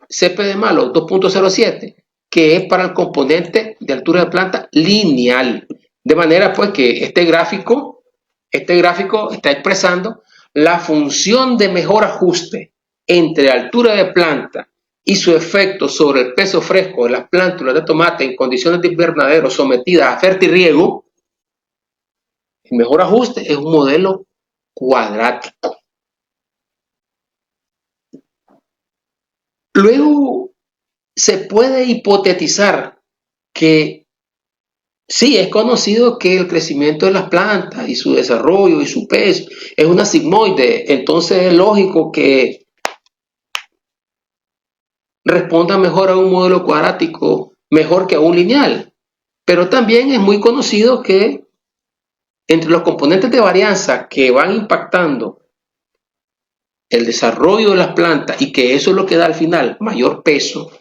CPD malo 2.07, que es para el componente de altura de planta lineal. De manera pues que este gráfico está expresando la función de mejor ajuste entre altura de planta y su efecto sobre el peso fresco de las plántulas de tomate en condiciones de invernadero sometidas a fertirriego. El mejor ajuste es un modelo cuadrático. Luego se puede hipotetizar que sí, es conocido que el crecimiento de las plantas y su desarrollo y su peso es una sigmoide, entonces es lógico que responda mejor a un modelo cuadrático, mejor que a un lineal. Pero también es muy conocido que entre los componentes de varianza que van impactando el desarrollo de las plantas y que eso es lo que da al final mayor peso,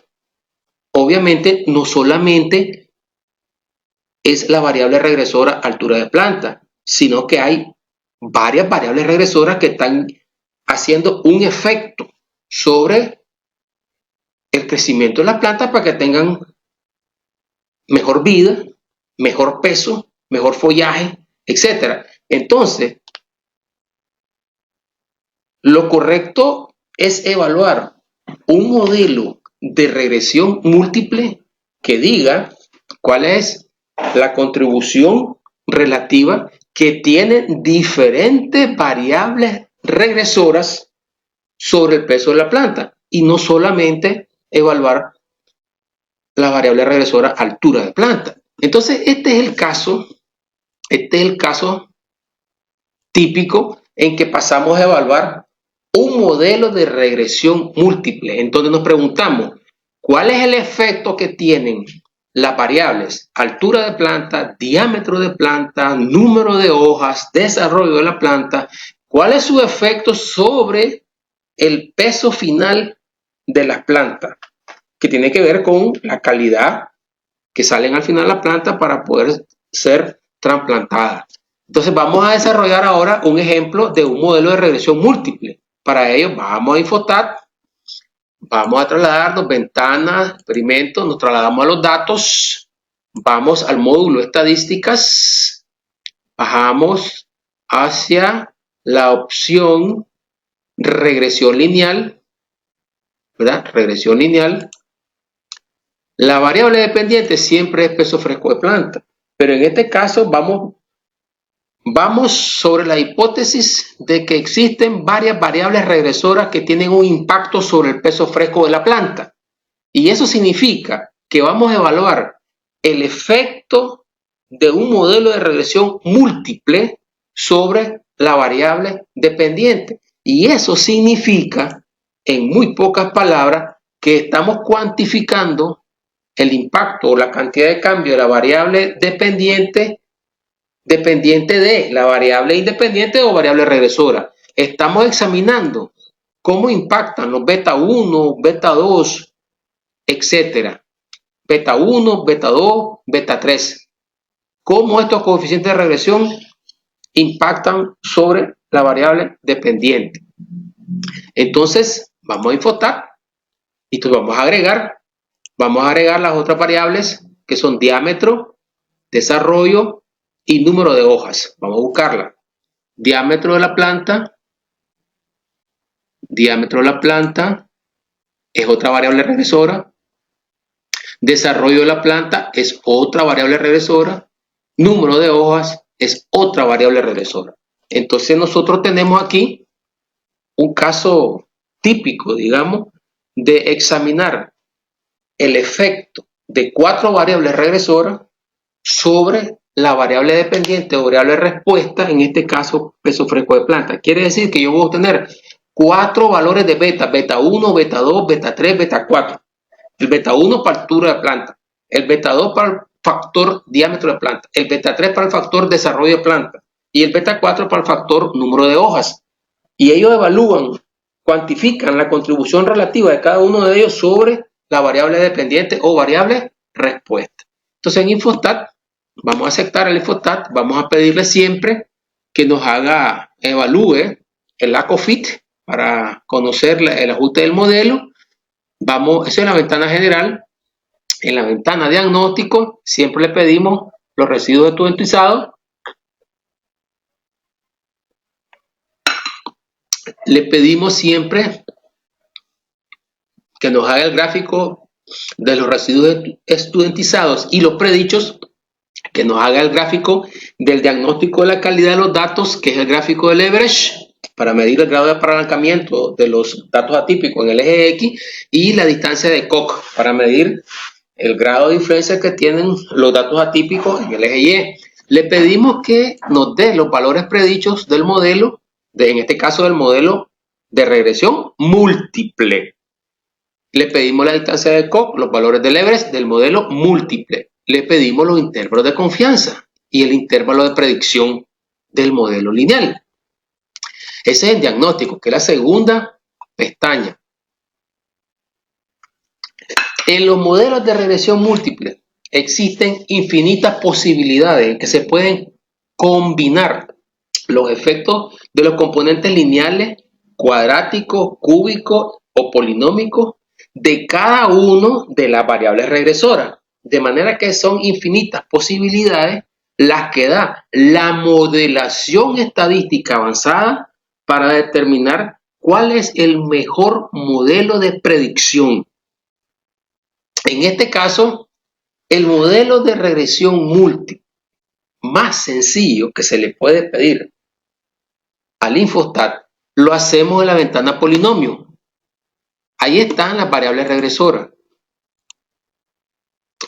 obviamente no solamente es la variable regresora altura de planta, sino que hay varias variables regresoras que están haciendo un efecto sobre el crecimiento de las plantas para que tengan mejor vida, mejor peso, mejor follaje, etc. Entonces, lo correcto es evaluar un modelo de regresión múltiple que diga cuál es la contribución relativa que tienen diferentes variables regresoras sobre el peso de la planta y no solamente evaluar la variable regresora altura de planta. Entonces, este es el caso típico en que pasamos a evaluar un modelo de regresión múltiple. Entonces nos preguntamos, ¿cuál es el efecto que tienen las variables altura de planta, diámetro de planta, número de hojas, desarrollo de la planta? ¿Cuál es su efecto sobre el peso final de las plantas? Que tiene que ver con la calidad que salen al final de la planta para poder ser trasplantadas. Entonces vamos a desarrollar ahora un ejemplo de un modelo de regresión múltiple. Para ello vamos a Infotat, vamos a trasladarnos, ventana, experimentos, nos trasladamos a los datos, vamos al módulo estadísticas, bajamos hacia la opción regresión lineal, ¿verdad? Regresión lineal. La variable dependiente siempre es peso fresco de planta, pero en este caso vamos sobre la hipótesis de que existen varias variables regresoras que tienen un impacto sobre el peso fresco de la planta. Y eso significa que vamos a evaluar el efecto de un modelo de regresión múltiple sobre la variable dependiente. Y eso significa, en muy pocas palabras, que estamos cuantificando el impacto o la cantidad de cambio de la variable dependiente de la variable independiente o variable regresora. Estamos examinando cómo impactan los beta 1, beta 2, etcétera. Beta 1, beta 2, beta 3. Cómo estos coeficientes de regresión impactan sobre la variable dependiente. Entonces, vamos a Infotat y entonces vamos a agregar las otras variables que son diámetro, desarrollo y número de hojas. Vamos a buscarla. Diámetro de la planta es otra variable regresora. Desarrollo de la planta es otra variable regresora. Número de hojas es otra variable regresora. Entonces nosotros tenemos aquí un caso típico, digamos, de examinar el efecto de 4 variables regresoras sobre la variable dependiente o variable respuesta, en este caso peso fresco de planta. Quiere decir que yo voy a obtener 4 valores de beta, beta 1, beta 2, beta 3, beta 4. El beta 1 para altura de planta, el beta 2 para el factor diámetro de planta, el beta 3 para el factor desarrollo de planta y el beta 4 para el factor número de hojas. Y ellos evalúan, cuantifican la contribución relativa de cada uno de ellos sobre la variable dependiente o variable respuesta. Entonces en Infostat, vamos a aceptar el Infostat, vamos a pedirle siempre que nos evalúe el ACOFIT para conocer el ajuste del modelo. Eso es la ventana general. En la ventana diagnóstico siempre le pedimos los residuos estudiantizados. Le pedimos siempre que nos haga el gráfico de los residuos estudiantizados y los predichos, que nos haga el gráfico del diagnóstico de la calidad de los datos, que es el gráfico del leverage, para medir el grado de apalancamiento de los datos atípicos en el eje X, y la distancia de Koch, para medir el grado de influencia que tienen los datos atípicos en el eje Y. Le pedimos que nos dé los valores predichos del modelo, en este caso del modelo de regresión múltiple. Le pedimos la distancia de Koch, los valores del Everest del modelo múltiple. Le pedimos los intervalos de confianza y el intervalo de predicción del modelo lineal. Ese es el diagnóstico, que es la segunda pestaña. En los modelos de regresión múltiple existen infinitas posibilidades en que se pueden combinar los efectos de los componentes lineales, cuadráticos, cúbicos o polinómicos de cada uno de las variables regresoras. De manera que son infinitas posibilidades las que da la modelación estadística avanzada para determinar cuál es el mejor modelo de predicción. En este caso, el modelo de regresión múltiple más sencillo que se le puede pedir al Infostat lo hacemos en la ventana polinomio. Ahí están las variables regresoras.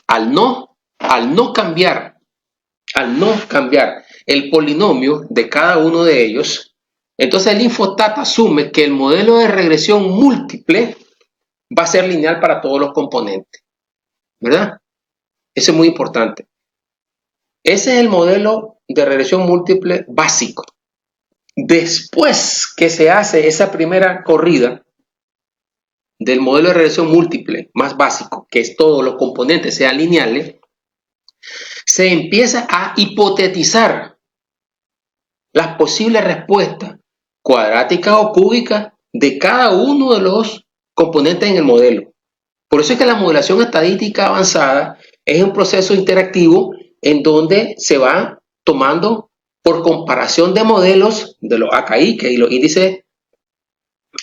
Al no cambiar el polinomio de cada uno de ellos, entonces el Infostat asume que el modelo de regresión múltiple va a ser lineal para todos los componentes, ¿verdad? Eso es muy importante. Ese es el modelo de regresión múltiple básico. Después que se hace esa primera corrida del modelo de regresión múltiple más básico, que es todos los componentes sean lineales, se empieza a hipotetizar las posibles respuestas cuadráticas o cúbicas de cada uno de los componentes en el modelo. Por eso es que la modelación estadística avanzada es un proceso interactivo en donde se va tomando por comparación de modelos de los AKI y los índices,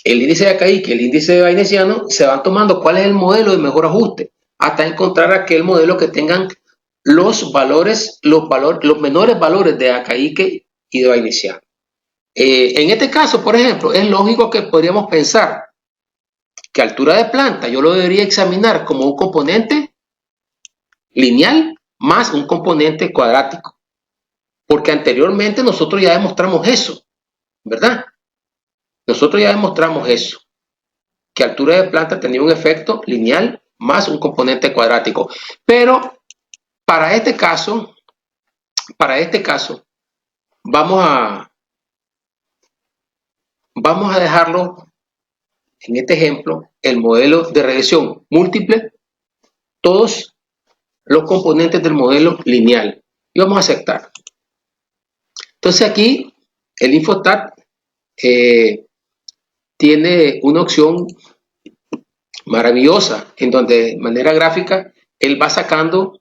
el índice de AKI que el índice bayesiano, se van tomando cuál es el modelo de mejor ajuste hasta encontrar aquel modelo que tengan los menores valores de AKI y de bayesiano. En este caso, por ejemplo, es lógico que podríamos pensar que altura de planta yo lo debería examinar como un componente lineal más un componente cuadrático, porque anteriormente nosotros ya demostramos eso, ¿verdad? Nosotros ya demostramos eso, que altura de planta tenía un efecto lineal más un componente cuadrático, pero para este caso vamos a dejarlo en este ejemplo, el modelo de regresión múltiple, todos los componentes del modelo lineal, y vamos a aceptar. Entonces aquí el Infostat tiene una opción maravillosa en donde de manera gráfica él va sacando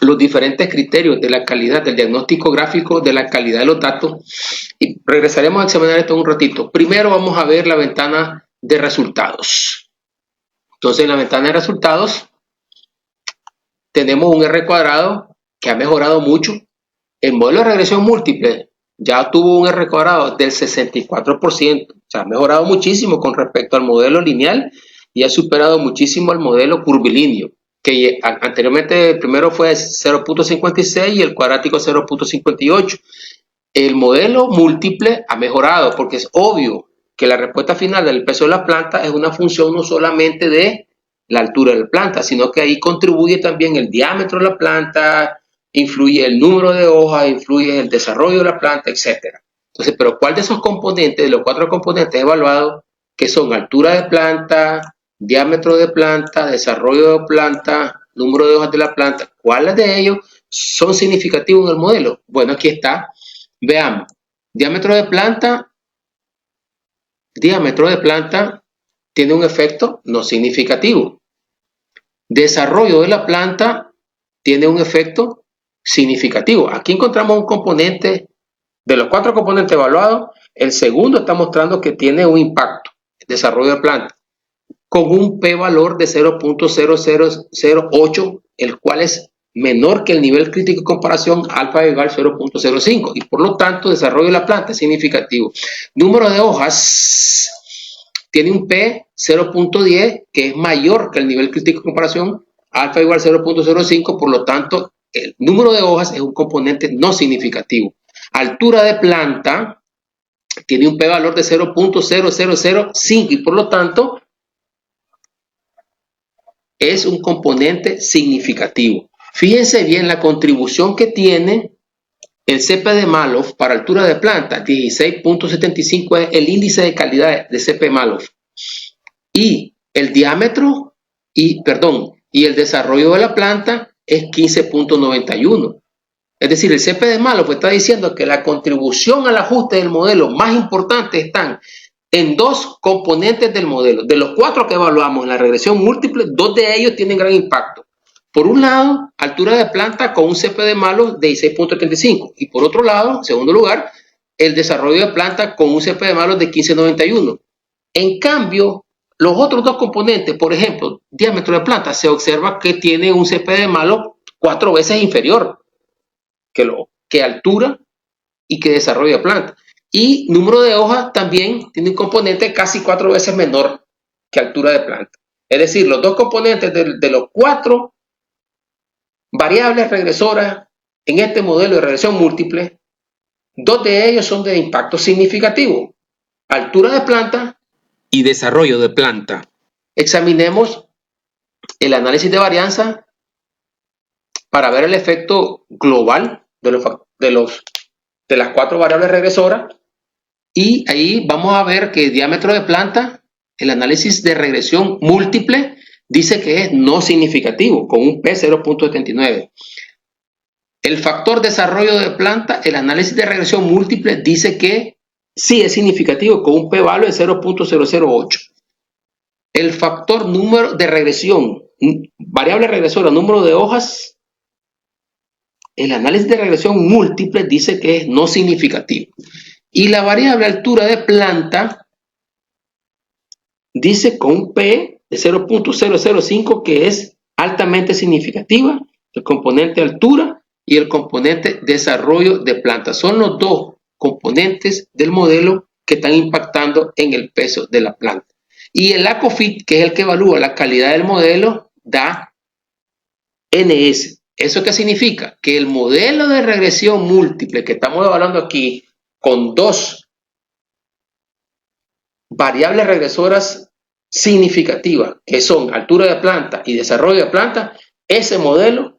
los diferentes criterios de la calidad del diagnóstico gráfico, de la calidad de los datos, y regresaremos a examinar esto en un ratito. Primero vamos a ver la ventana de resultados. Entonces en la ventana de resultados tenemos un R cuadrado que ha mejorado mucho. El modelo de regresión múltiple ya tuvo un R cuadrado del 64%, o sea, ha mejorado muchísimo con respecto al modelo lineal y ha superado muchísimo al modelo curvilíneo, que anteriormente el primero fue 0.56 y el cuadrático 0.58. El modelo múltiple ha mejorado porque es obvio que la respuesta final del peso de la planta es una función no solamente de la altura de la planta, sino que ahí contribuye también el diámetro de la planta, influye el número de hojas, influye el desarrollo de la planta, etc. Entonces, pero ¿cuál de esos componentes, de los 4 componentes evaluados, que son altura de planta, diámetro de planta, desarrollo de planta, número de hojas de la planta, cuáles de ellos son significativos en el modelo? Bueno, aquí está. Veamos. Diámetro de planta tiene un efecto no significativo. Desarrollo de la planta tiene un efecto significativo. Aquí encontramos un componente, de los 4 componentes evaluados, el segundo está mostrando que tiene un impacto, el desarrollo de planta, con un p-valor de 0.0008, el cual es menor que el nivel crítico de comparación alfa igual a 0.05, y por lo tanto desarrollo de la planta es significativo. Número de hojas tiene un P 0.10, que es mayor que el nivel crítico de comparación alfa igual a 0.05, por lo tanto el número de hojas es un componente no significativo. Altura de planta tiene un p-valor de 0.0005 y por lo tanto es un componente significativo. Fíjense bien la contribución que tiene el CP de Mallow para altura de planta, 16.75 es el índice de calidad de CP Mallow. Y el diámetro, y el desarrollo de la planta es 15.91. Es decir, el CP de Mallow está diciendo que la contribución al ajuste del modelo más importante están en 2 componentes del modelo. De los 4 que evaluamos en la regresión múltiple, 2 de ellos tienen gran impacto. Por un lado, altura de planta con un CP de Mallow de 16.75. Y por otro lado, en segundo lugar, el desarrollo de planta con un CP de Mallow de 15.91. En cambio, los otros 2 componentes, por ejemplo, diámetro de planta, se observa que tiene un CP de Mallow 4 veces inferior que altura y que desarrollo de planta. Y número de hojas también tiene un componente casi 4 veces menor que altura de planta. Es decir, los 2 componentes de los 4 variables regresoras en este modelo de regresión múltiple, 2 de ellos son de impacto significativo: altura de planta y desarrollo de planta. Examinemos el análisis de varianza para ver el efecto global de las 4 variables regresoras, y ahí vamos a ver que el diámetro de planta, el análisis de regresión múltiple, dice que es no significativo, con un P 0.79. El factor desarrollo de planta, el análisis de regresión múltiple, dice que sí es significativo, con un p-valor de 0.008. El factor número de regresión, variable regresora, número de hojas, el análisis de regresión múltiple dice que es no significativo. Y la variable altura de planta dice con un P de 0.005 que es altamente significativa, el componente altura y el componente desarrollo de planta. Son los 2 componentes del modelo que están impactando en el peso de la planta. Y el ACOFIT, que es el que evalúa la calidad del modelo, da NS. ¿Eso qué significa? Que el modelo de regresión múltiple que estamos evaluando aquí, con 2 variables regresoras significativas, que son altura de planta y desarrollo de planta, ese modelo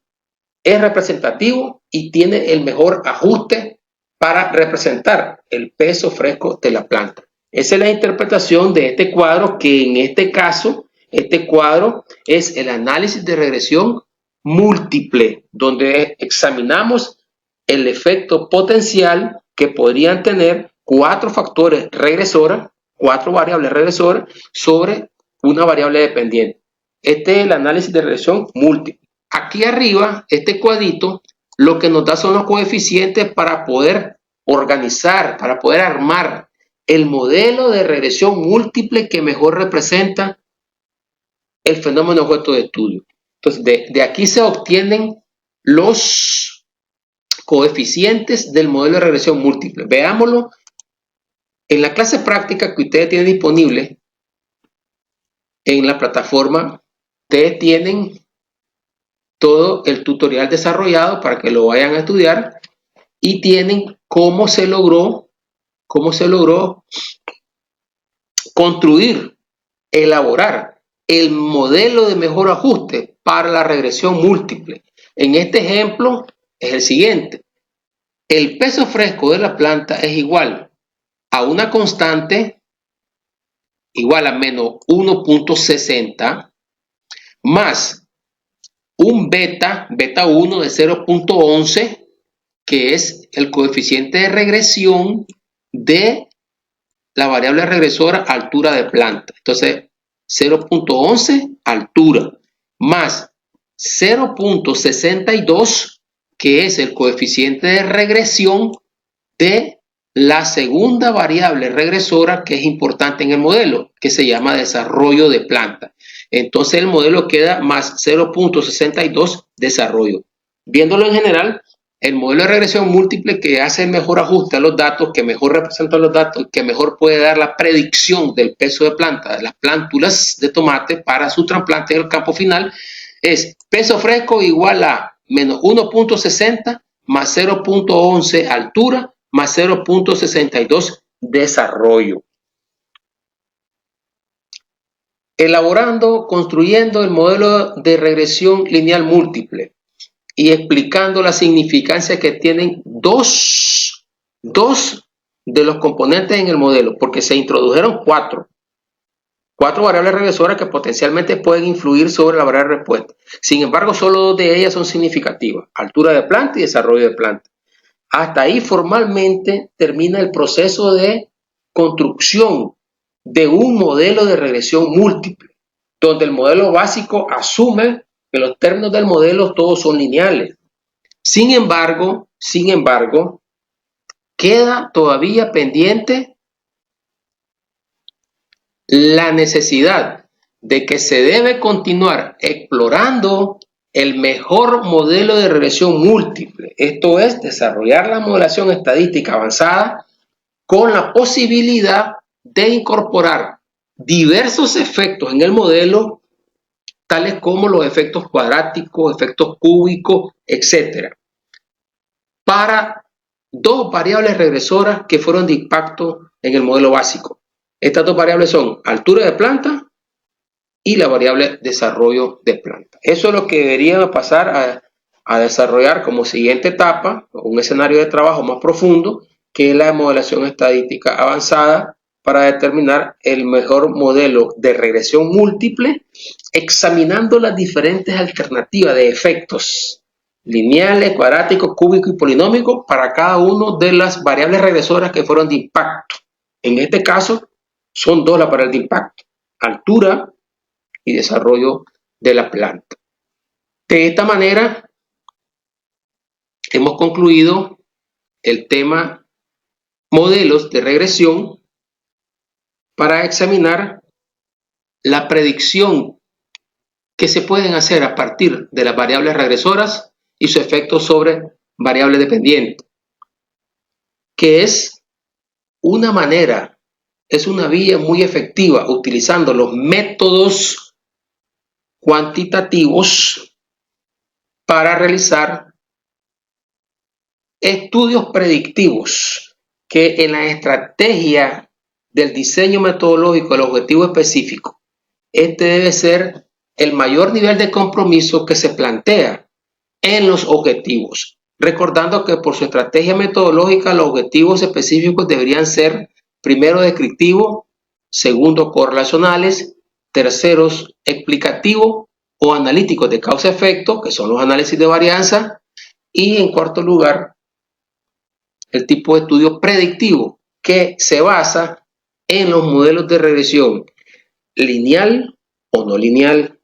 es representativo y tiene el mejor ajuste para representar el peso fresco de la planta. Esa es la interpretación de este cuadro, que en este caso, este cuadro es el análisis de regresión múltiple, donde examinamos el efecto potencial que podrían tener 4 factores regresores, 4 variables regresoras sobre una variable dependiente. Este es el análisis de regresión múltiple. Aquí arriba, este cuadrito, lo que nos da son los coeficientes para poder organizar, para poder armar el modelo de regresión múltiple que mejor representa el fenómeno objeto de estudio. Entonces, de aquí se obtienen los coeficientes del modelo de regresión múltiple. Veámoslo en la clase práctica que ustedes tienen disponible en la plataforma. Ustedes tienen todo el tutorial desarrollado para que lo vayan a estudiar, y tienen cómo se logró construir, elaborar el modelo de mejor ajuste para la regresión múltiple. En este ejemplo es el siguiente. El peso fresco de la planta es igual a una constante igual a menos 1.60 más un beta 1 de 0.11, que es el coeficiente de regresión de la variable regresora altura de planta. Entonces, 0.11 altura más 0.62, que es el coeficiente de regresión de la segunda variable regresora que es importante en el modelo, que se llama desarrollo de planta. Entonces el modelo queda más 0.62 desarrollo. Viéndolo en general, el modelo de regresión múltiple que hace el mejor ajuste a los datos, que mejor representa los datos, que mejor puede dar la predicción del peso de planta de las plántulas de tomate para su trasplante en el campo final, es peso fresco igual a menos 1.60 más 0.11 altura más 0.62 desarrollo. Elaborando, construyendo el modelo de regresión lineal múltiple y explicando la significancia que tienen dos de los componentes en el modelo, porque se introdujeron cuatro variables regresoras que potencialmente pueden influir sobre la variable de respuesta. Sin embargo, solo dos de ellas son significativas: altura de planta y desarrollo de planta. Hasta ahí formalmente termina el proceso de construcción de un modelo de regresión múltiple, donde el modelo básico asume que los términos del modelo todos son lineales. Sin embargo, queda todavía pendiente la necesidad de que se debe continuar explorando el mejor modelo de regresión múltiple, esto es, desarrollar la modelación estadística avanzada con la posibilidad de incorporar diversos efectos en el modelo, tales como los efectos cuadráticos, efectos cúbicos, etc., para dos variables regresoras que fueron de impacto en el modelo básico. Estas dos variables son altura de planta y la variable desarrollo de planta. Eso es lo que debería pasar a desarrollar como siguiente etapa, un escenario de trabajo más profundo, que es la modelación estadística avanzada para determinar el mejor modelo de regresión múltiple, examinando las diferentes alternativas de efectos lineales, cuadráticos, cúbicos y polinómicos para cada una de las variables regresoras que fueron de impacto. En este caso, son dos las variables de impacto: altura y desarrollo de la planta. De esta manera, hemos concluido el tema modelos de regresión para examinar la predicción que se pueden hacer a partir de las variables regresoras y su efecto sobre variables dependientes, que es una manera, es una vía muy efectiva utilizando los métodos cuantitativos para realizar estudios predictivos que en la estrategia del diseño metodológico del objetivo específico, este debe ser el mayor nivel de compromiso que se plantea en los objetivos, recordando que por su estrategia metodológica los objetivos específicos deberían ser primero descriptivos, segundo correlacionales, terceros explicativos o analíticos de causa-efecto, que son los análisis de varianza, y en cuarto lugar, el tipo de estudio predictivo, que se basa en los modelos de regresión lineal o no lineal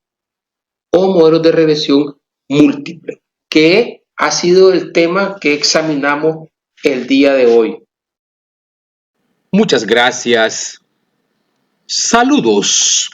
o modelos de regresión múltiple, que ha sido el tema que examinamos el día de hoy. Muchas gracias. Saludos.